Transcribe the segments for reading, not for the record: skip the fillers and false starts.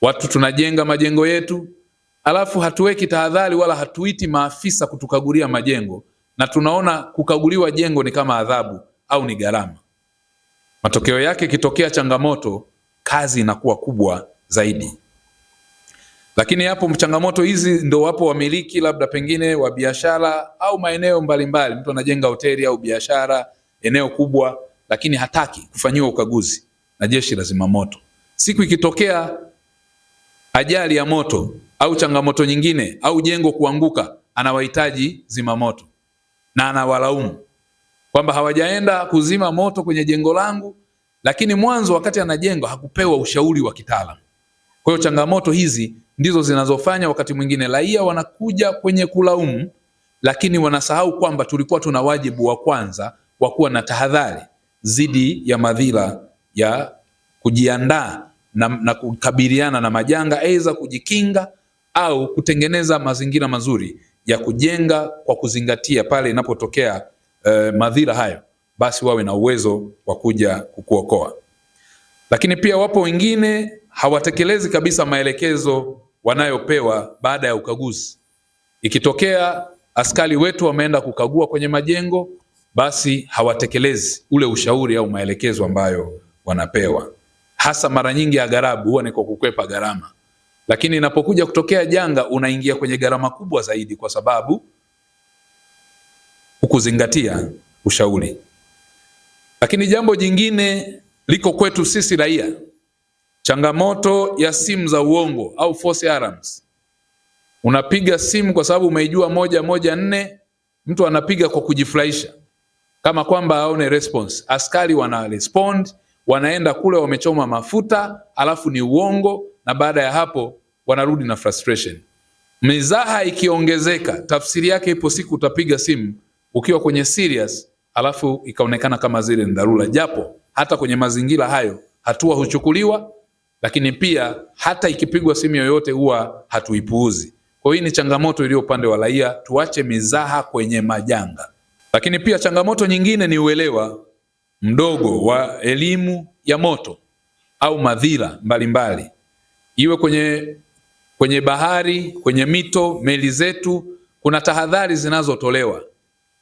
Watu tunajenga majengo yetu, alafu hatuweki tahadhari wala hatuiti maafisa kutukagulia majengo, na tunaona kukaguliwa jengo ni kama adhabu au ni gharama. Matokeo yake kitokea changamoto, kazi inakuwa kubwa zaidi. Lakini hapo changamoto hizi ndio wapo wamiliki labda pengine wa biashara au maeneo mbalimbali. Mtu anajenga hoteli au biashara eneo kubwa, lakini hataki kufanyiwa ukaguzi na jeshi la zimamoto. Siku ikitokea ajali ya moto au changamoto nyingine au jengo kuanguka, anawahitaji zimamoto na anawalaumu kwamba hawajaenda kuzima moto kwenye jengo langu, lakini mwanzo wakati anajenga hakupewa ushauri wa kitaalamu. Kwa hiyo changamoto hizi ndizo zinazofanya wakati mwingine raia wanakuja kwenye kulaumu, lakini wanasahau kwamba tulikuwa tuna wajibu wa kwanza wa kuwa na tahadhari dhidi ya madhira ya kujiandaa na kukabiliana na majanga, aidha kujikinga au kutengeneza mazingira mazuri ya kujenga kwa kuzingatia pale inapotokea madhira hayo, basi wawe na uwezo wa kuja kukuokoa. Lakini pia wapo wengine hawatekelezi kabisa maelekezo wanayopewa baada ya ukaguzi. Ikitokea askari wetu wameenda kukagua kwenye majengo, basi hawatekelezi ule ushauri au maelekezo ambayo wanapewa. Hasa mara nyingi agharabu huwa ni kwa kukwepa gharama. Lakini inapokuja kutokea janga, unaingia kwenye gharama kubwa zaidi kwa sababu hukuzingatia ushauri. Lakini jambo jingine liko kwetu sisi raia, changamoto ya simu za uongo au false alarms. Unapiga simu kwa sababu umeijua 114, mtu anapiga kwa kujifurahisha kama kwamba aone response. Askari wana respond, wanaenda kule wamechoma mafuta, alafu ni uongo, na baada ya hapo wanarudi na frustration. Mizaha ikiongezeka, tafsiri yake ipo siku utapiga simu ukiwa kwenye serious, alafu ikaonekana kama zile ni dharura, japo hata kwenye mazingira hayo hatua huchukuliwa, lakini pia hata ikipigwa simu yoyote huwa hatuipuuzi. Kwa hiyo ni changamoto iliyo upande wa raia, tuache mizaha kwenye majanga. Lakini pia changamoto nyingine ni uelewa mdogo wa elimu ya moto au madhira mbalimbali. Iwe kwenye bahari, kwenye mito, meli zetu, kuna tahadhari zinazotolewa,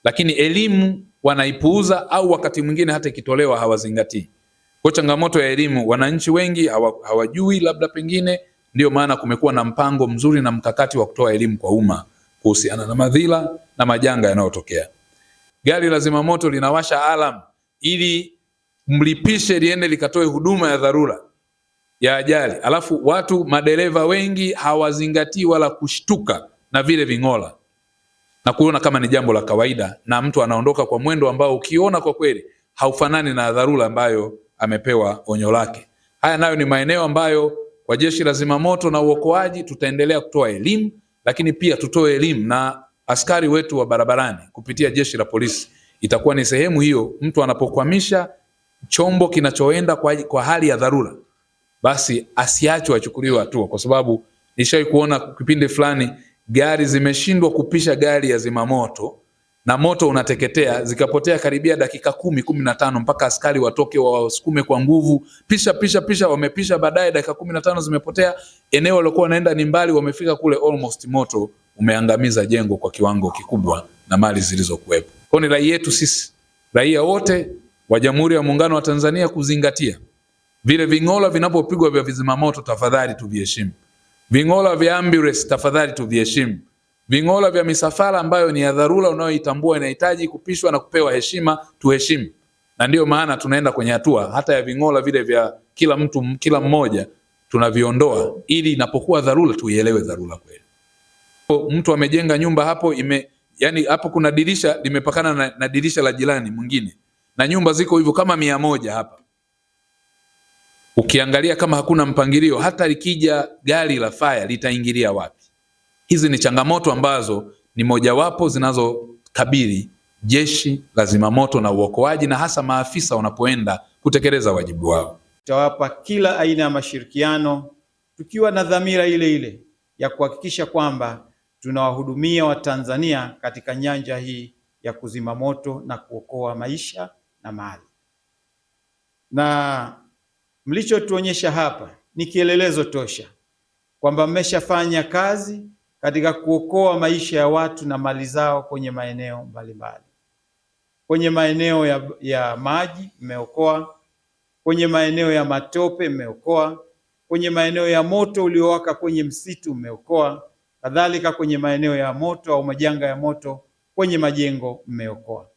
lakini elimu wanaipuuza au wakati mwingine hata ikitolewa hawazingatii. Kwa changamoto ya elimu, wananchi wengi hawajui, labda pengine ndio maana kumekuwa na mpango mzuri na mkakati wa kutoa elimu kwa umma kuhusiana na madhira na majanga yanayotokea. Gari la zimamoto linawasha alarm ili mlipishe liende likatoe huduma ya dharura ya ajali. Alafu watu madereva wengi hawazingatii wala kushtuka na vile ving'ola na kuona kama ni jambo la kawaida, na mtu anaondoka kwa mwendo ambao ukiona kwa kweli haufanani na dharura ambayo amepewa onyo lake. Haya nayo ni maeneo ambayo kwa jeshi la zimamoto na uokoaji tutaendelea kutoa elimu, lakini pia tutoe elimu na askari wetu wa barabarani kupitia jeshi la polisi. Itakuwa ni sehemu hiyo, mtu anapokwamisha chombo kinachoenda kwa hali ya dharura, basi asiachwe achukuliwe hatua, kwa sababu nishawahi kuona kipindi fulani gari zimeshindwa kupisha gari ya zimamoto na moto unateketea, zikapotea karibia dakika 10-15 mpaka askari watoke wasukume kwa nguvu, pisha, wamepisha, baadaye dakika 15 zimepotea, eneo walikuwa wanaenda ni mbali, wamefika kule almost moto umeangamiza jengo kwa kiwango kikubwa na mali zilizokuwepo. Kwa ni rai yetu sisi raia wote wa Jamhuri ya Muungano wa Tanzania kuzingatia vile ving'ola vinapopigwa vya vizimamoto, tafadhali tuviheshimu. Ving'ola vya ambulance tafadhali tuviheshimu. Ving'ola vya misafara ambayo ni ya dharura unayoitambua inahitaji kupishwa na kupewa heshima, tuheshimu. Na ndio maana tunaenda kwenye hatua hata ya ving'ola vile vya kila mmoja tunaviondoa, ili inapokuwa dharura tuielewe dharura kweli. Mtu amejenga nyumba hapo yani hapo kuna dirisha limepakana na dirisha la jirani mwingine, na nyumba ziko hivyo kama 100 hapa. Ukiangalia kama hakuna mpangilio, hata likija gari la fire litaingilia wapi? Hizi ni changamoto ambazo ni mojawapo zinazokabili jeshi la zimamoto na uokoaji, na hasa maafisa wanapoenda kutekeleza wajibu wao. Tutawapa kila aina ya mashirikiano tukiwa na dhamira ile ile ya kuhakikisha kwamba tunawahudumia Watanzania katika nyanja hii ya kuzima moto na kuokoa maisha na mali. Na mlichotuonyesha hapa ni kielelezo tosha kwamba mmeshafanya kazi katika kuokoa maisha ya watu na mali zao kwenye maeneo mbalimbali. Kwenye maeneo ya maji mmeokoa, kwenye maeneo ya matope mmeokoa, kwenye maeneo ya moto uliowaka kwenye msitu mmeokoa, kadhalika kwenye maeneo ya moto au majanga ya moto kwenye majengo mmeokoa.